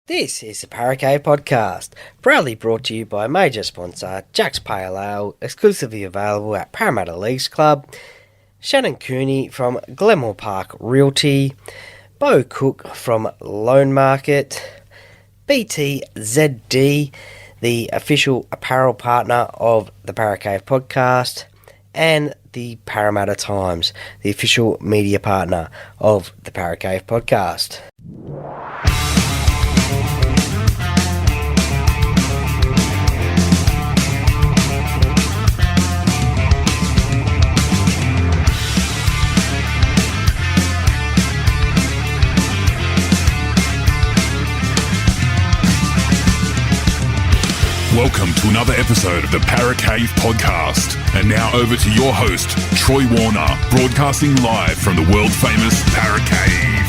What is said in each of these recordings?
This is the Paracave Podcast, proudly brought to you by major sponsor Jack's Pale Ale, exclusively available at Parramatta Leagues Club, Shannon Cooney from Glenmore Park Realty, Bo Cook from Loan Market, BTZD, the official apparel partner of the Paracave Podcast, and the Parramatta Times, the official media partner of the Paracave Podcast. Welcome to another episode of the Paracave Podcast. And now over to your host, Troy Warner, broadcasting live from the world-famous Paracave.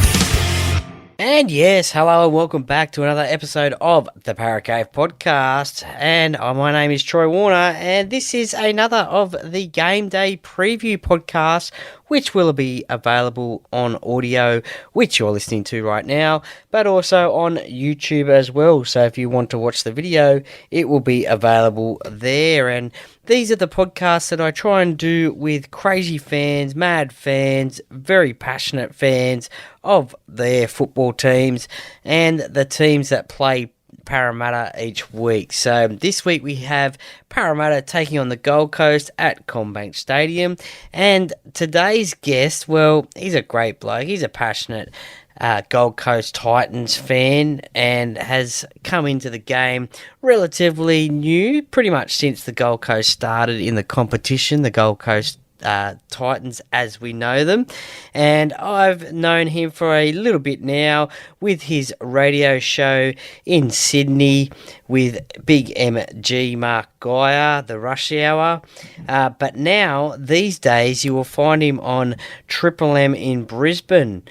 And yes, hello and welcome back to another episode of the Paracave Podcast. And my name is Troy Warner, and this is another of the Gameday preview podcast, which will be available on audio, which you're listening to right now, but also on YouTube as well. So if you want to watch the video, it will be available there. And these are the podcasts that I try and do with crazy fans, mad fans, very passionate fans of their football teams and the teams that play Parramatta each week. So this week we have Parramatta taking on the Gold Coast at CommBank Stadium, and today's guest, well, he's a great bloke. He's a passionate Gold Coast Titans fan and has come into the game relatively new, pretty much since the Gold Coast started in the competition, the Gold Coast Titans as we know them. And I've known him for a little bit now with his radio show in Sydney with Big MG Mark Geyer, the Rush Hour. But now, these days, you will find him on Triple M in Brisbane.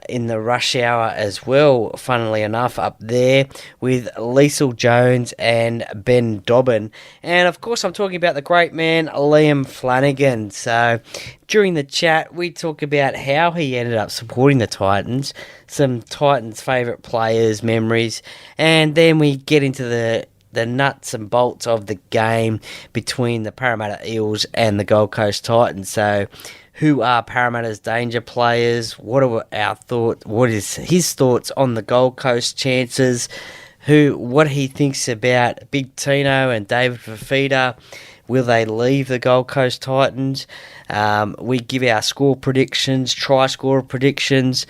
In the Rush Hour as well, funnily enough, up there with Liesl Jones and Ben Dobbin. And of course, I'm talking about the great man, Liam Flanagan. So during the chat, we talk about how he ended up supporting the Titans, some Titans' favourite players, memories, and then we get into the nuts and bolts of the game between the Parramatta Eels and the Gold Coast Titans. So who are Parramatta's danger players? What are our thoughts? What is his thoughts on the Gold Coast chances? What he thinks about Big Tino and David Fifita? Will they leave the Gold Coast Titans? We give our score predictions, try score predictions.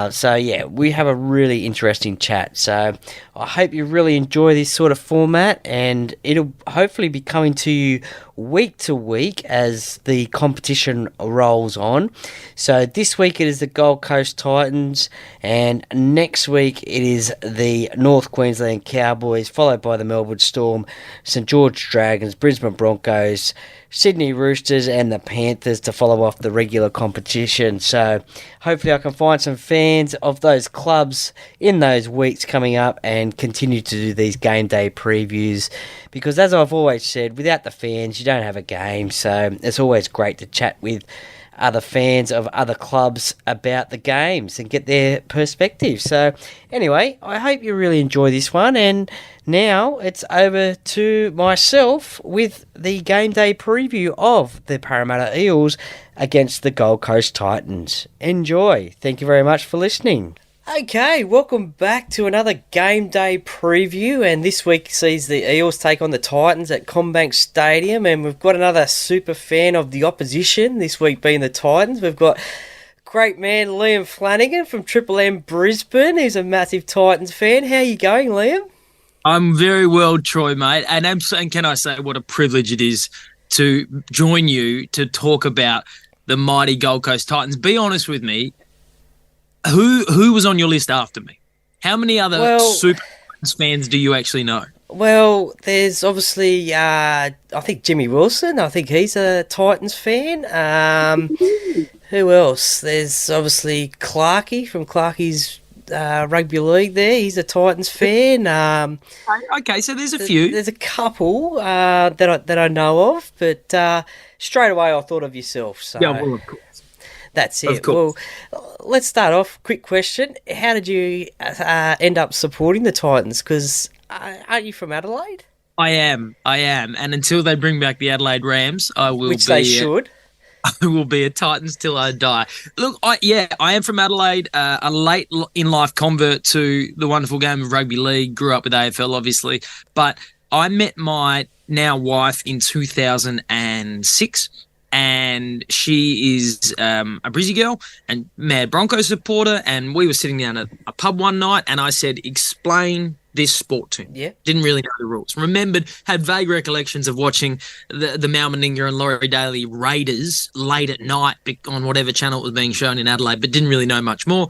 So yeah, we have a really interesting chat. So I hope you really enjoy this sort of format, and it'll hopefully be coming to you week to week as the competition rolls on. So this week it is the Gold Coast Titans, and next week it is the North Queensland Cowboys, followed by the Melbourne Storm, St George Dragons, Brisbane Broncos, Sydney Roosters and the Panthers to follow off the regular competition. So hopefully I can find some fans of those clubs in those weeks coming up and continue to do these game day previews, because as I've always said, without the fans you don't have a game. So it's always great to chat with other fans of other clubs about the games and get their perspective. So anyway, I hope you really enjoy this one, and now it's over to myself with the game day preview of the Parramatta Eels against the Gold Coast Titans. Enjoy. Thank you very much for listening. Okay, welcome back to another game day preview, and this week sees the Eels take on the Titans at CommBank Stadium, and we've got another super fan of the opposition, this week being the Titans. We've got great man Liam Flanagan from Triple M Brisbane, who's a massive Titans fan. How are you going, Liam? I'm very well, Troy, mate, and can I say what a privilege it is to join you to talk about the mighty Gold Coast Titans. Be honest with me. Who was on your list after me? How many other Super fans do you actually know? Well, there's obviously, I think Jimmy Wilson. I think he's a Titans fan. Who else? There's obviously Clarkey from Clarkey's rugby league there. He's a Titans fan. Okay, so there's a few. There's a couple that I know of, but straight away I thought of yourself. So. Yeah, well, of course. That's Of it. course. Well, let's start off. Quick question. How did you end up supporting the Titans? Because aren't you from Adelaide? I am. And until they bring back the Adelaide Rams, I will Which they be. should. I will be a Titans till I die. Look, I am from Adelaide, a late in life convert to the wonderful game of rugby league. Grew up with AFL, obviously, but I met my now wife in 2006, and she is a Brizzy girl and mad Broncos supporter. And we were sitting down at a pub one night, and I said, "Explain this sport to me." Yeah. Didn't really know the rules. Had vague recollections of watching the Mal Meninga and Laurie Daly Raiders late at night on whatever channel it was being shown in Adelaide, but didn't really know much more.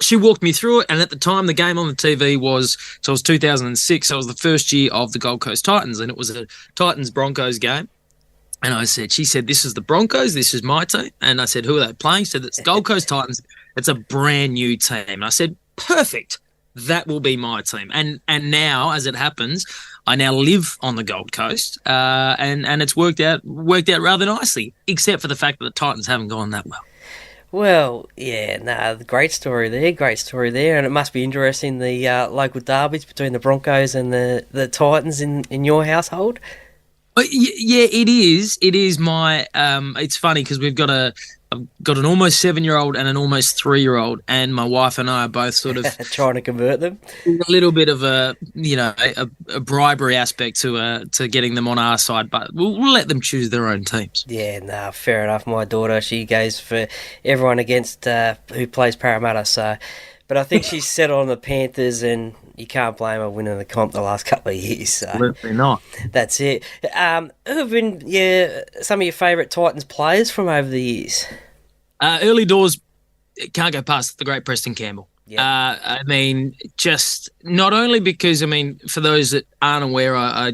She walked me through it, and at the time, the game on the TV was 2006. So it was the first year of the Gold Coast Titans, and it was a Titans-Broncos game. And she said, "This is the Broncos, this is my team." And I said, "Who are they playing?" She said, "It's Gold Coast Titans. It's a brand new team." And I said, "Perfect. That will be my team." And now, as it happens, I now live on the Gold Coast, and it's worked out rather nicely, except for the fact that the Titans haven't gone that well. Well, yeah, great story there, and it must be interesting, the local derbies between the Broncos and the Titans in your household. Yeah, it is. It is my. It's funny because I've got an almost 7-year-old and an almost 3-year-old, and my wife and I are both sort of trying to convert them. A little bit of a bribery aspect to getting them on our side, but we'll let them choose their own teams. Yeah, fair enough. My daughter, she goes for everyone against who plays Parramatta, so. But I think she's set on the Panthers, and you can't blame her winning the comp the last couple of years. So. Absolutely not. That's it. Who have been some of your favourite Titans players from over the years? Early doors, can't go past the great Preston Campbell. Yeah. I mean, just not only because, for those that aren't aware, I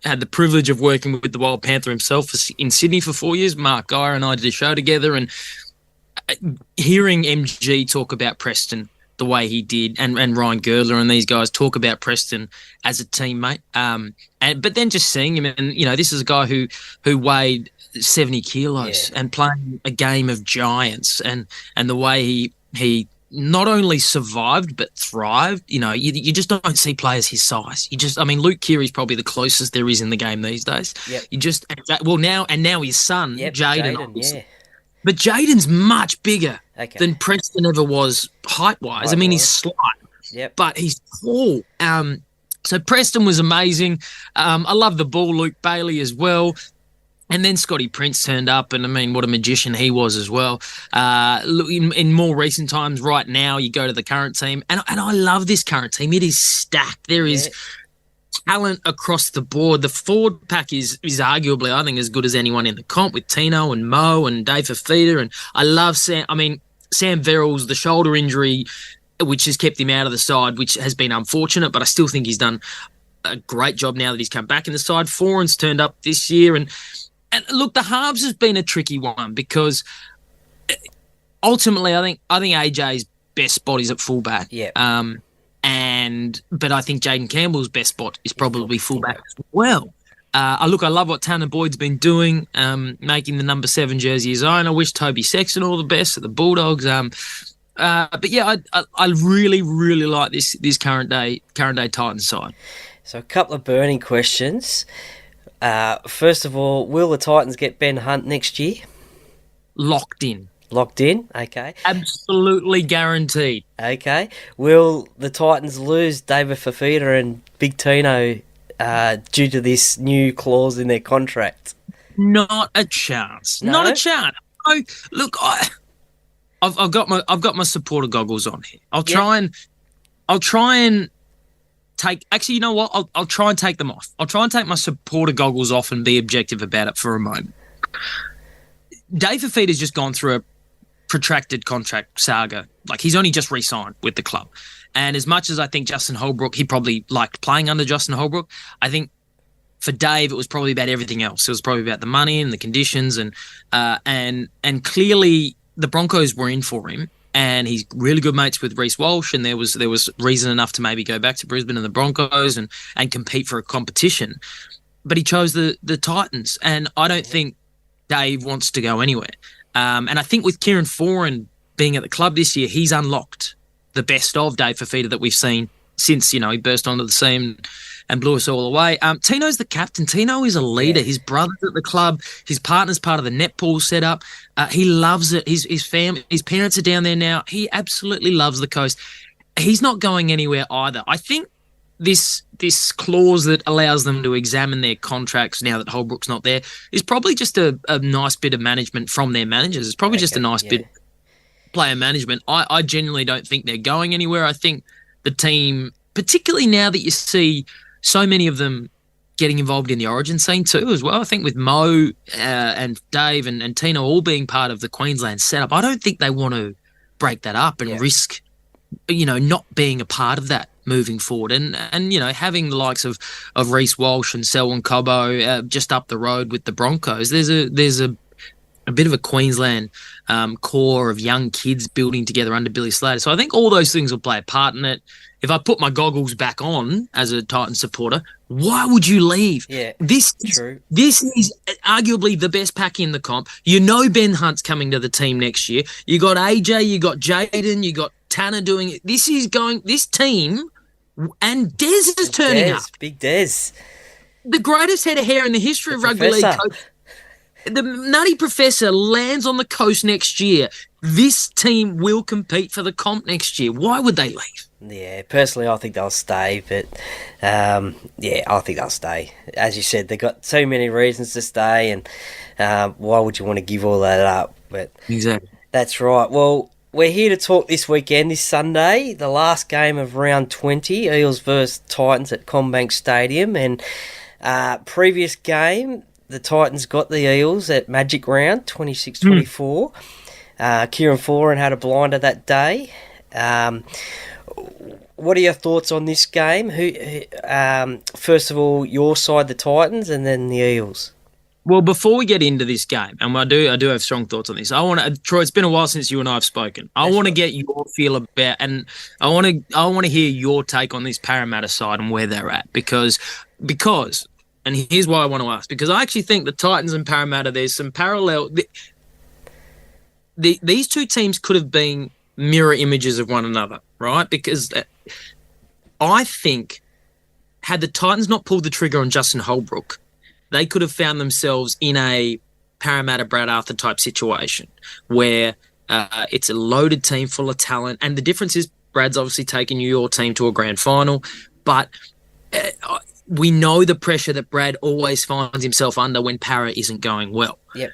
had the privilege of working with the Wild Panther himself in Sydney for 4 years. Mark Geyer and I did a show together, and hearing MG talk about Preston the way he did, and Ryan Girdler and these guys talk about Preston as a teammate, but then just seeing him, and this is a guy who weighed 70 kilos and playing a game of giants, and the way he not only survived but thrived. You just don't see players his size. Luke Keary's probably the closest there is in the game these days. Yep. Now his son, Jaden. Yeah. But Jaden's much bigger than Preston ever was height-wise. He's slight, but he's tall. So Preston was amazing. I love the ball, Luke Bailey as well. And then Scotty Prince turned up, and what a magician he was as well. In more recent times, right now, you go to the current team, and I love this current team. It is stacked. There is talent across the board. The forward pack is arguably, I think, as good as anyone in the comp, with Tino and Mo and Dave Fifita. And I love Sam Verrills, the shoulder injury, which has kept him out of the side, which has been unfortunate, but I still think he's done a great job now that he's come back in the side. Foran's turned up this year. And look, the halves has been a tricky one because ultimately I think AJ's best spot is at fullback. Yeah. But I think Jaden Campbell's best spot is probably fullback as well. I love what Tanner Boyd's been doing, making the number 7 jersey his own. I wish Toby Sexton all the best at the Bulldogs. But yeah, I really, really like this current day Titans side. So a couple of burning questions. First of all, will the Titans get Ben Hunt next year? Locked in. Locked in? Okay. Absolutely guaranteed. Okay. Will the Titans lose David Fifita and Big Tino due to this new clause in their contract? Not a chance. No? Not a chance. No, look, I've got my supporter goggles on here. I'll try and take. Actually, you know what? I'll try and take them off. I'll try and take my supporter goggles off and be objective about it for a moment. Dave Fifita's just gone through a protracted contract saga. Like, he's only just re-signed with the club. And as much as I think Justin Holbrook, he probably liked playing under Justin Holbrook, I think for Dave it was probably about everything else. It was probably about the money and the conditions, and clearly the Broncos were in for him, and he's really good mates with Reece Walsh, and there was reason enough to maybe go back to Brisbane and the Broncos and compete for a competition. But he chose the Titans, and I don't think Dave wants to go anywhere. And I think with Kieran Foran being at the club this year, he's unlocked the best of Dave Fifita that we've seen since, he burst onto the scene and blew us all away. Tino's the captain. Tino is a leader. Yeah. His brother's at the club. His partner's part of the netball setup. He loves it. His parents are down there now. He absolutely loves the coast. He's not going anywhere either. I think this clause that allows them to examine their contracts now that Holbrook's not there is probably just a nice bit of management from their managers. It's probably just a nice bit of player management. I genuinely don't think they're going anywhere. I think the team, particularly now that you see so many of them getting involved in the Origin scene too as well. I think with Mo and Dave and Tino all being part of the Queensland setup, I don't think they want to break that up and risk, not being a part of that moving forward. And having the likes of Reece Walsh and Selwyn Cobbo just up the road with the Broncos, there's a bit of a Queensland core of young kids building together under Billy Slater. So I think all those things will play a part in it. If I put my goggles back on as a Titans supporter, why would you leave? Yeah, this is arguably the best pack in the comp. Ben Hunt's coming to the team next year. You got AJ, you got Jaden, you got Tanner doing it. This team, and Des is turning up. Big Des. The greatest head of hair in the history of rugby league coach. The Nutty Professor lands on the coast next year. This team will compete for the comp next year. Why would they leave? Yeah, personally, I think they'll stay, but I think they'll stay. As you said, they've got so many reasons to stay, and why would you want to give all that up? But exactly, that's right. Well, we're here to talk this weekend, this Sunday, the last game of round 20, Eels versus Titans at CommBank Stadium, and previous game, the Titans got the Eels at Magic Round, 26-24. Kieran Foran had a blinder that day. What are your thoughts on this game? First of all, your side, the Titans, and then the Eels. Well, before we get into this game, and I do have strong thoughts on this. Troy, it's been a while since you and I have spoken. I want to get your feel about, and I want to hear your take on this Parramatta side and where they're at, because, and here's why I want to ask, because I actually think the Titans and Parramatta, there's some parallel. These two teams could have been mirror images of one another, right? Because I think had the Titans not pulled the trigger on Justin Holbrook, they could have found themselves in a Parramatta Brad Arthur type situation where it's a loaded team full of talent. And the difference is Brad's obviously taken your team to a grand final, but we know the pressure that Brad always finds himself under when Parra isn't going well. Yep.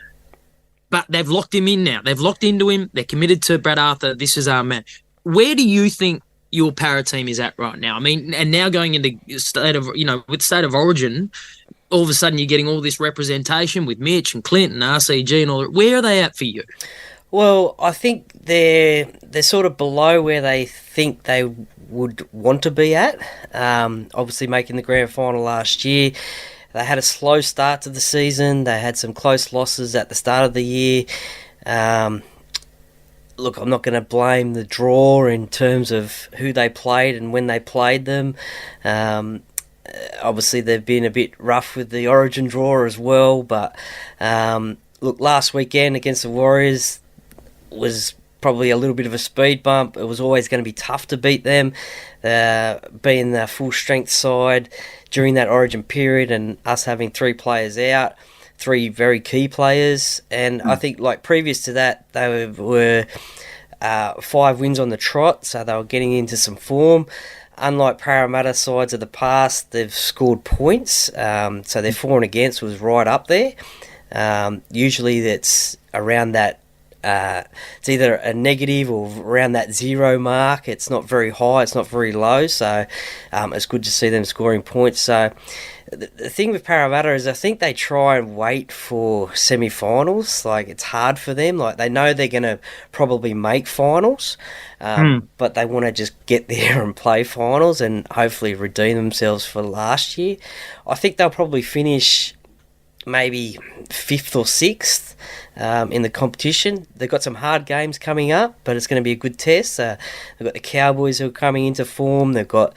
But they've locked him in now. They've locked into him. They're committed to Brad Arthur. This is our man. Where do you think your Parra team is at right now? I mean, and now going into with State of Origin, all of a sudden you're getting all this representation with Mitch and Clint and RCG and all that. Where are they at for you? Well, I think they're sort of below where they think they would want to be at. Obviously making the grand final last year. They had a slow start to the season. They had some close losses at the start of the year. Look, I'm not going to blame the draw in terms of who they played and when they played them. Obviously, they've been a bit rough with the Origin draw as well. But look, last weekend against the Warriors was probably a little bit of a speed bump. It was always going to be tough to beat them, being the full strength side during that Origin period, and us having three players out, three very key players. And I think, like previous to that, they were 5 wins on the trot, so they were getting into some form. Unlike Parramatta sides of the past, they've scored points, so their for and against was right up there. Usually that's around that, it's either a negative or around that 0 mark. It's not very high, it's not very low, so it's good to see them scoring points. So the thing with Parramatta is I think they try and wait for semi-finals. Like, it's hard for them. Like, they know they're going to probably make finals, but they want to just get there and play finals and hopefully redeem themselves for last year. I think they'll probably finish maybe 5th or 6th in the competition. They've got some hard games coming up, but it's going to be a good test. They've got the Cowboys who are coming into form. They've got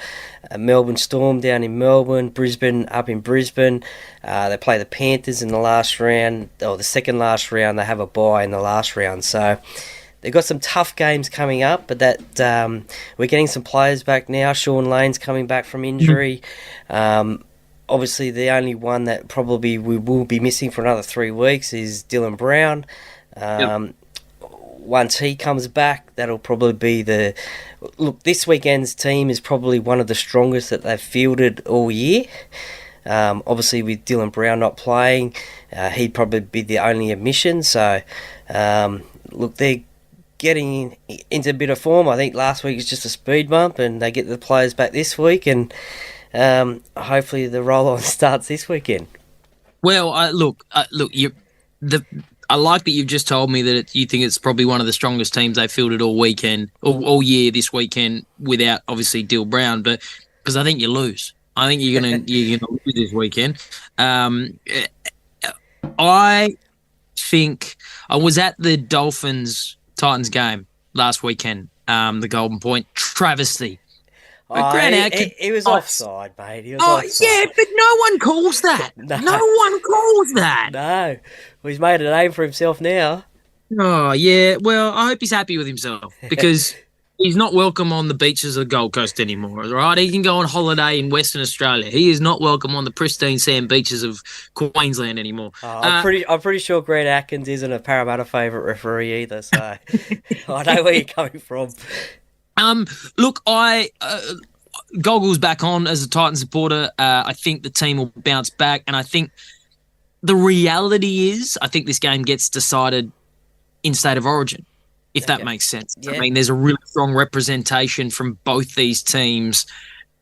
Melbourne Storm down in Melbourne, Brisbane up in Brisbane. They play the Panthers in the last round, or the second last round. They have a bye in the last round. So they've got some tough games coming up, but that we're getting some players back now. Sean Lane's coming back from injury. Obviously, the only one that probably we will be missing for another 3 weeks is Dylan Brown. Once he comes back, that'll probably be the... Look, this weekend's team is probably one of the strongest that they've fielded all year. Obviously, with Dylan Brown not playing, he'd probably be the only omission. So, look, they're getting into a bit of form. I think last week was just a speed bump, and they get the players back this week, and hopefully the roll-on starts this weekend. Well, I like that you've just told me that you think it's probably one of the strongest teams they've fielded all weekend, all year this weekend, without obviously Dill Brown. But because I think you lose, I think you're gonna lose this weekend. I think I was at the Dolphins Titans game last weekend. The Golden Point travesty. He was offside, mate. He was offside. Yeah, but no one calls that. No one calls that. No. Well, he's made a name for himself now. Oh, yeah. Well, I hope he's happy with himself because he's not welcome on the beaches of the Gold Coast anymore, right? He can go on holiday in Western Australia. He is not welcome on the pristine sand beaches of Queensland anymore. I'm pretty sure Grant Atkins isn't a Parramatta favourite referee either, so I know where you're coming from. Look, Goggles back on as a Titan supporter. I think the team will bounce back, and I think the reality is, I think this game gets decided in State of Origin, if that makes sense. Yeah. I mean, there's a really strong representation from both these teams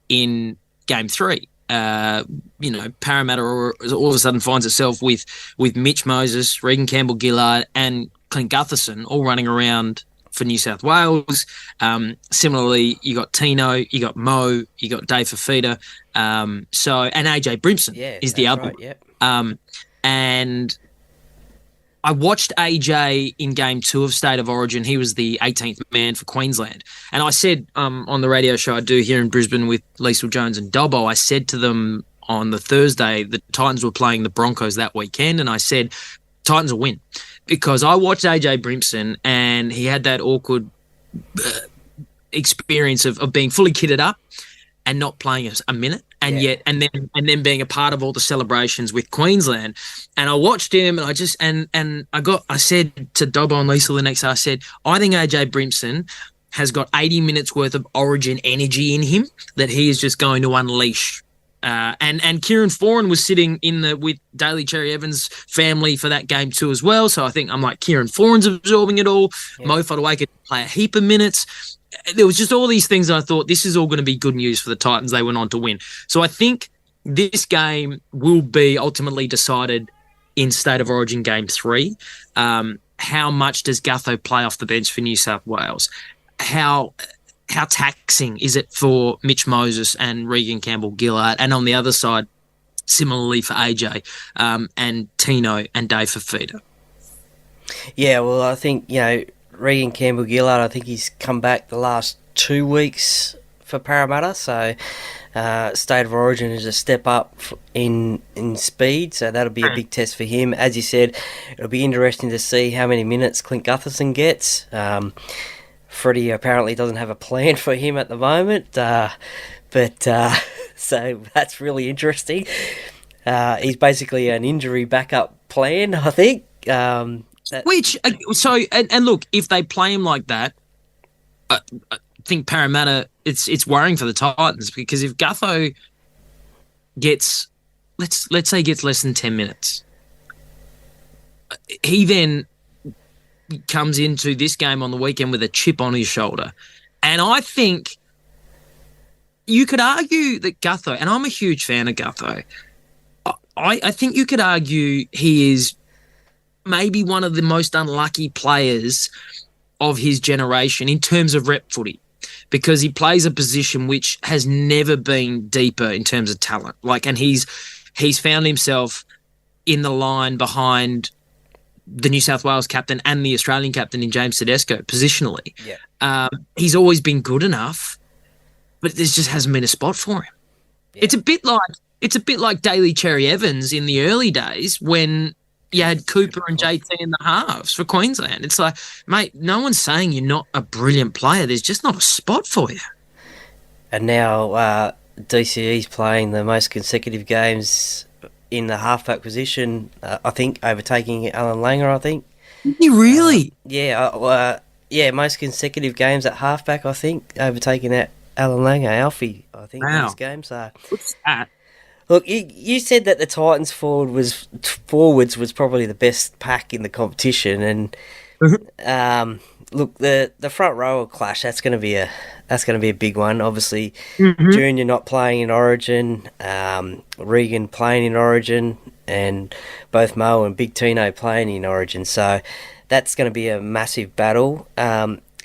in Game 3. Parramatta all of a sudden finds itself with Mitch Moses, Regan Campbell-Gillard, and Clint Gutherson all running around for New South Wales. Similarly, you got Tino, you got Mo, you got Dave Fifita, and AJ Brimson is the other. Right, yep. And I watched AJ in Game 2 of State of Origin. He was the 18th man for Queensland. And I said on the radio show I do here in Brisbane with Liesl Jones and Dobbo, I said to them on the Thursday, the Titans were playing the Broncos that weekend, and I said, Titans will win. Because I watched AJ Brimson and he had that awkward experience of being fully kitted up and not playing a minute, and then being a part of all the celebrations with Queensland. And I watched him, and I said to Dobbo and Liesl the next day, I said, I think AJ Brimson has got 80 minutes worth of Origin energy in him that he is just going to unleash. And Kieran Foran was sitting with Daly Cherry Evans' family for that game too as well. So I think I'm like, Kieran Foran's absorbing it all. Yeah. Mo Fotuaika could play a heap of minutes. There was just all these things that I thought this is all going to be good news for the Titans. They went on to win. So I think this game will be ultimately decided in State of Origin Game 3. How much does Gutho play off the bench for New South Wales? How taxing is it for Mitch Moses and Regan Campbell-Gillard? And on the other side, similarly for AJ and Tino and Dave Fifita. Yeah, well, I think, Regan Campbell-Gillard, I think he's come back the last 2 weeks for Parramatta. So State of Origin is a step up in speed. So that'll be a big test for him. As you said, it'll be interesting to see how many minutes Clint Gutherson gets. Freddie apparently doesn't have a plan for him at the moment, so that's really interesting. He's basically an injury backup plan, I think. And look, if they play him like that, I think Parramatta, it's worrying for the Titans, because if Gutho gets, let's say, gets less than 10 minutes, he then comes into this game on the weekend with a chip on his shoulder. And I think you could argue that Gutho, and I'm a huge fan of Gutho, I think you could argue he is maybe one of the most unlucky players of his generation in terms of rep footy, because he plays a position which has never been deeper in terms of talent. And he's found himself in the line behind the New South Wales captain and the Australian captain in James Tedesco positionally. Yeah. He's always been good enough, but there just hasn't been a spot for him. Yeah. It's a bit like Daly Cherry Evans in the early days when you had Cooper and JT in the halves for Queensland. It's like, mate, no one's saying you're not a brilliant player. There's just not a spot for you. And now DCE's playing the most consecutive games in the halfback position, I think, overtaking Alan Langer, I think. You really? Most consecutive games at halfback, I think, overtaking that Alan Langer, Alfie, I think, in this game. So, what's that? Look, you said that the Titans forwards was probably the best pack in the competition, and look, the front row clash, that's going to be a big one. Obviously, Junior not playing in Origin, Regan playing in Origin, and both Mo and Big Tino playing in Origin. So that's going to be a massive battle.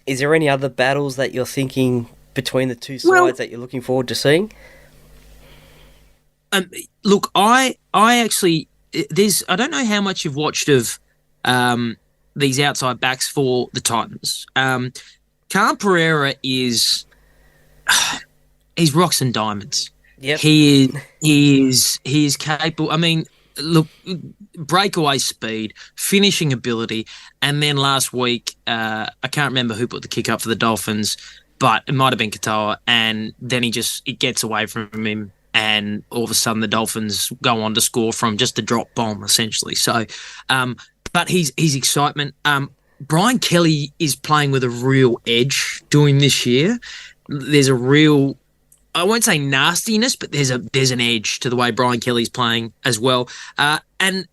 Is there any other battles that you're thinking between the two sides that you're looking forward to seeing? Look, I actually, I don't know how much you've watched of these outside backs for the Titans. Carl Pereira he's rocks and diamonds. Yep. He is capable. I mean, look, breakaway speed, finishing ability, and then last week, I can't remember who put the kick up for the Dolphins, but it might have been Katoa, and then it gets away from him, and all of a sudden the Dolphins go on to score from just a drop bomb, essentially. So, but his excitement. Brian Kelly is playing with a real edge doing this year. There's a real, I won't say nastiness, but there's an edge to the way Brian Kelly's playing as well. And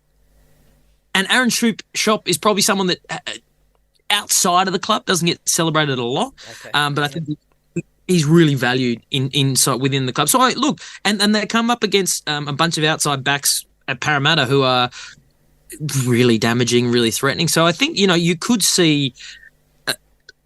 Aaron Shop is probably someone that outside of the club doesn't get celebrated a lot. Okay. But I think he's really valued inside within the club. So look, and they come up against a bunch of outside backs at Parramatta who are really damaging, really threatening. So I think, you could see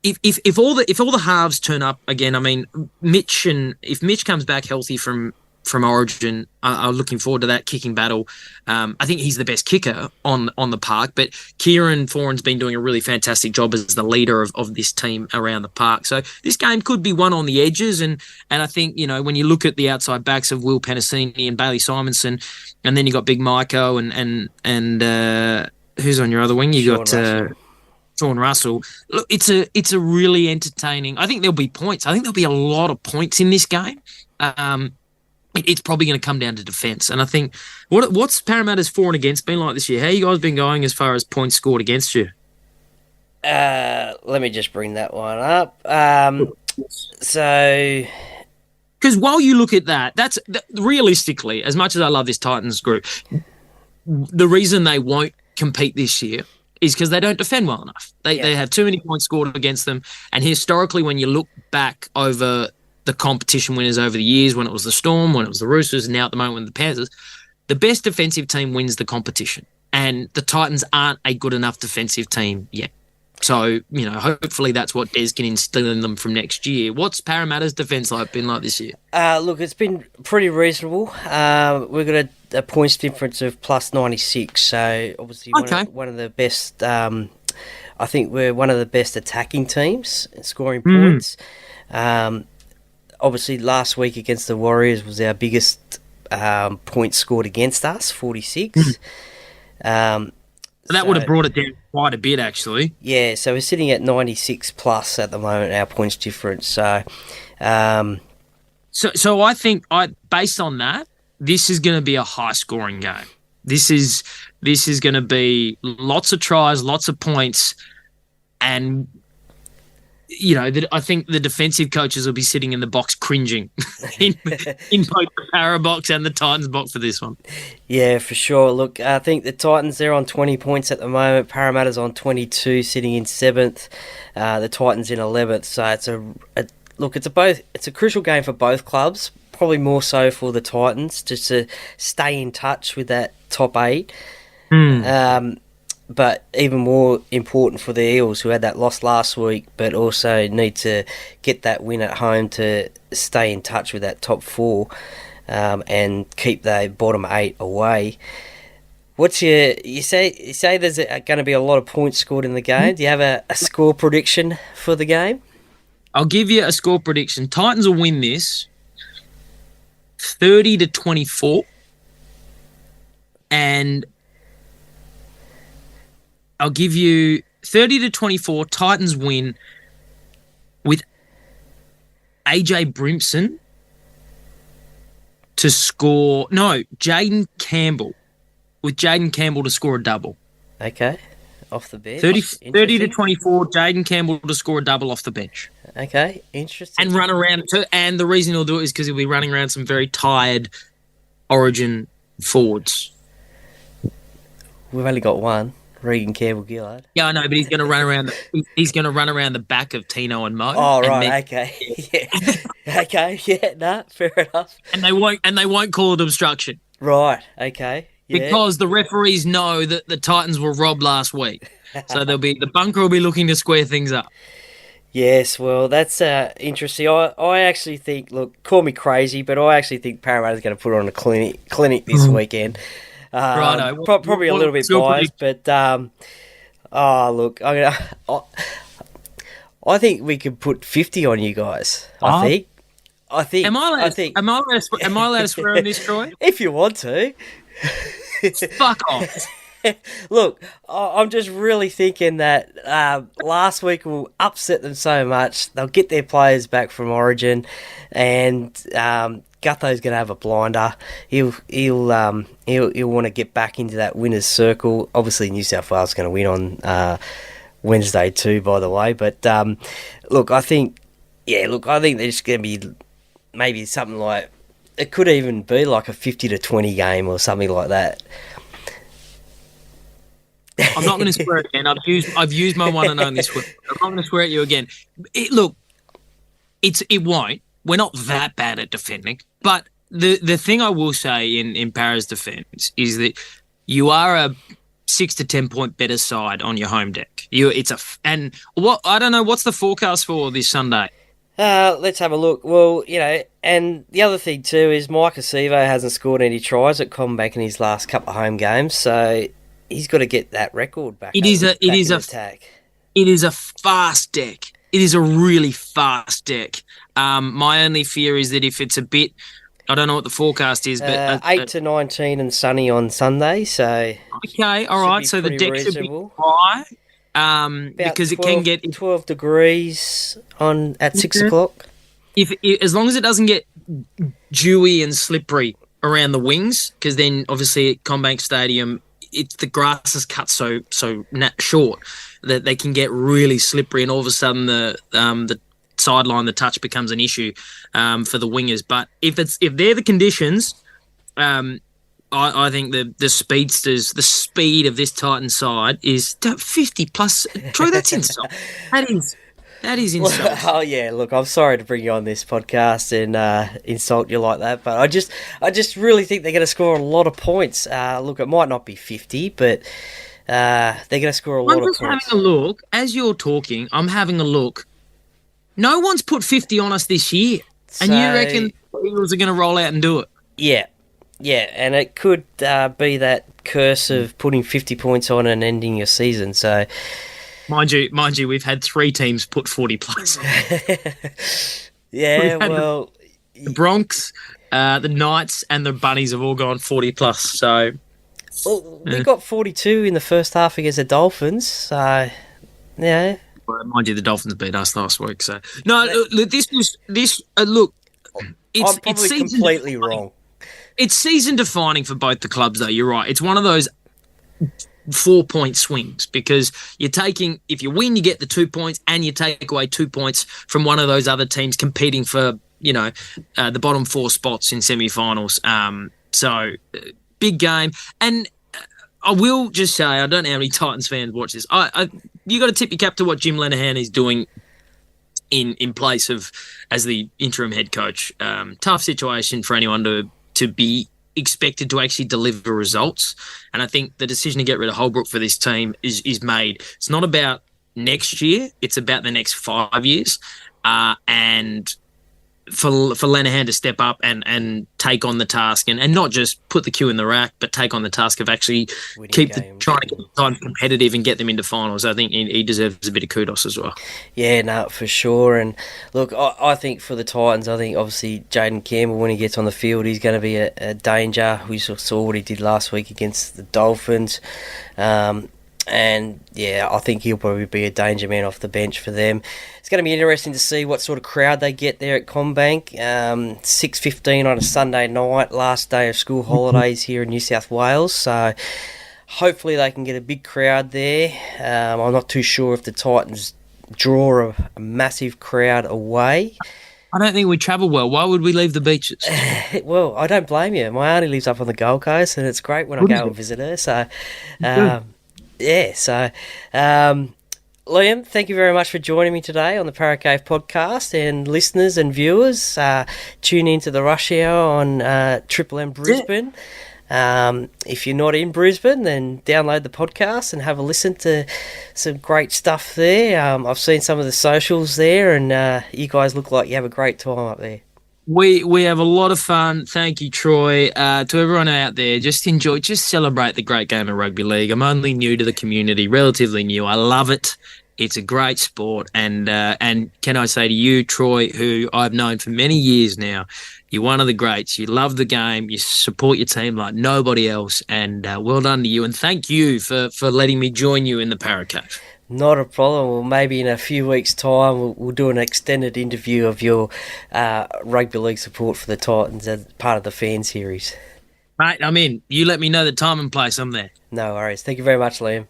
if all the halves turn up again. I mean, if Mitch comes back healthy from Origin, I'm looking forward to that kicking battle. I think he's the best kicker on the park, but Kieran Foran's been doing a really fantastic job as the leader of this team around the park. So this game could be won on the edges, and I think, when you look at the outside backs of Will Penasini and Bailey Simonson, and then you got Big Maiko and who's on your other wing? You got Sean Russell. Look, it's a really entertaining. I think there'll be points. I think there'll be a lot of points in this game. It's probably going to come down to defence. And I think, what's Parramatta's for and against been like this year? How you guys been going as far as points scored against you? Let me just bring that one up. Because while you look at that's realistically, as much as I love this Titans group, the reason they won't compete this year is because they don't defend well enough. They have too many points scored against them. And historically, when you look back over the competition winners over the years, when it was the Storm, when it was the Roosters, and now at the moment with the Panthers, the best defensive team wins the competition. And the Titans aren't a good enough defensive team yet. So, hopefully that's what Des can instill in them from next year. What's Parramatta's defence been like this year? Look, it's been pretty reasonable. We've got a points difference of plus 96, so obviously one of the best. I think we're one of the best attacking teams in scoring points. Obviously, last week against the Warriors was our biggest points scored against us, 46. So that would have brought it down quite a bit, actually. Yeah, so we're sitting at 96 plus at the moment, our points difference. So I think, based on that, this is going to be a high-scoring game. This is going to be lots of tries, lots of points, and I think the defensive coaches will be sitting in the box cringing in both the Para box and the Titans box for this one. Yeah, for sure. Look, I think the Titans, they're on 20 points at the moment. Parramatta's on 22, sitting in 7th. The Titans in 11th. So it's a crucial game for both clubs. Probably more so for the Titans, just to stay in touch with that top 8. But even more important for the Eels, who had that loss last week, but also need to get that win at home to stay in touch with that top 4 and keep the bottom 8 away. What's you say there's going to be a lot of points scored in the game. Do you have a score prediction for the game? I'll give you a score prediction. Titans will win this 30-24. And I'll give you 30-24. Titans win with AJ Brimson to score. No, Jaden Campbell. With Jaden Campbell to score a double. Okay. Off the bench. 30-24, Jaden Campbell to score a double off the bench. Okay, interesting. And run around. And the reason he'll do it is because he'll be running around some very tired Origin forwards. We've only got one, Regan Campbell-Gillard. Yeah, I know, but he's going to run around. He's going to run around the back of Tino and Mo. Oh, right. Okay. Yeah. Okay. Yeah. Nah. Fair enough. And they won't call it obstruction. Right. Okay. Yeah. Because the referees know that the Titans were robbed last week, so the bunker will be looking to square things up. Yes, well, that's interesting. I actually think, look, call me crazy, but I actually think Parramatta's going to put on a clinic this weekend. Righto. Probably a little bit biased, but look, I think we could put 50 on you guys. I think. Am I allowed to swear on this, Troy? If you want to. Fuck off. Look, I'm just really thinking that last week will upset them so much. They'll get their players back from Origin, and Gutho's going to have a blinder. He'll want to get back into that winners' circle. Obviously, New South Wales is going to win on Wednesday too, by the way. But look, I think there's going to be maybe something like. It could even be like a 50-20 game or something like that. I'm not going to swear again. I've used my one and only swear. I'm not going to swear at you again. It won't. We're not that bad at defending. But the thing I will say in Para's defence is that you are a 6 to 10 point better side on your home deck. I don't know what's the forecast for this Sunday. Let's have a look. Well, and the other thing too is Mike Acevo hasn't scored any tries at Combank in his last couple of home games, so he's got to get that record back. It is a fast deck. It is a really fast deck. My only fear is that if it's a bit, I don't know what the forecast is, but 8 to 19 and sunny on Sunday. So okay, all right. So the deck reasonable. Should be high. Because 12, it can get 12 degrees at 6 o'clock. As long as it doesn't get dewy and slippery around the wings, because then obviously at Combank Stadium, the grass is cut so short that they can get really slippery, and all of a sudden the sideline, the touch becomes an issue for the wingers. But if they're the conditions, I think the speedsters, the speed of this Titan side is 50 plus. Troy, that's insult. That is insult. Oh yeah, look, I'm sorry to bring you on this podcast and insult you like that, but I just really think they're going to score a lot of points. Look, it might not be 50, but they're going to score a lot of points. I'm just having a look. As you're talking, I'm having a look. No one's put 50 on us this year, and you reckon the Eels are going to roll out and do it? Yeah. Yeah, and it could be that curse of putting 50 points on and ending your season. So, mind you, we've had 3 teams put 40 plus. Yeah, well, the Bronx, the Knights, and the Bunnies have all gone 40 plus. So, we got 42 in the first half against the Dolphins. So, yeah. Well, mind you, the Dolphins beat us last week. So, no, look, look. I'm probably completely wrong. It's season defining for both the clubs, though. You're right. It's one of those 4-point swings because if you win, you get the 2 points, and you take away 2 points from one of those other teams competing for, the bottom 4 spots in semi-finals. So big game. And I will just say, I don't know how many Titans fans watch this. You got to tip your cap to what Jim Lenihan is doing in place of as the interim head coach. Tough situation for anyone to be expected to actually deliver results. And I think the decision to get rid of Holbrook for this team is made. It's not about next year. It's about the next 5 years. And for Lenihan to step up and take on the task and not just put the cue in the rack, but take on the task of actually trying to get the time competitive and get them into finals. I think he deserves a bit of kudos as well. Yeah, no, for sure. And look, I think for the Titans, I think obviously Jaden Campbell, when he gets on the field, he's going to be a danger. We saw what he did last week against the Dolphins. And yeah, I think he'll probably be a danger man off the bench for them. It's going to be interesting to see what sort of crowd they get there at CommBank. 6:15 on a Sunday night, last day of school holidays here in New South Wales. So hopefully they can get a big crowd there. I'm not too sure if the Titans draw a massive crowd away. I don't think we travel well. Why would we leave the beaches? Well, I don't blame you. My auntie lives up on the Gold Coast, and it's great when I go and visit her. So, Liam, thank you very much for joining me today on the Para Cave podcast. And listeners and viewers, tune into the Rush Hour on Triple M Brisbane. If you're not in Brisbane, then download the podcast and have a listen to some great stuff there. I've seen some of the socials there, and you guys look like you have a great time up there. We have a lot of fun. Thank you, Troy. To everyone out there, just celebrate the great game of rugby league. I'm only new to the community, relatively new. I love it. It's a great sport. And can I say to you, Troy, who I've known for many years now, you're one of the greats. You love the game. You support your team like nobody else. And well done to you. And thank you for letting me join you in the Para Cave. Not a problem. Well, maybe in a few weeks' time, we'll do an extended interview of your rugby league support for the Titans as part of the fan series. Mate, I'm in. You let me know the time and place. I'm there. No worries. Thank you very much, Liam.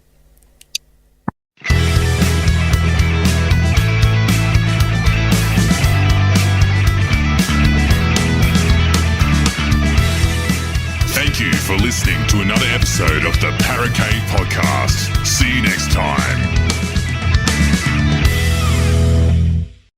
Thank you for listening to another episode of the Para Cave podcast. See you next time.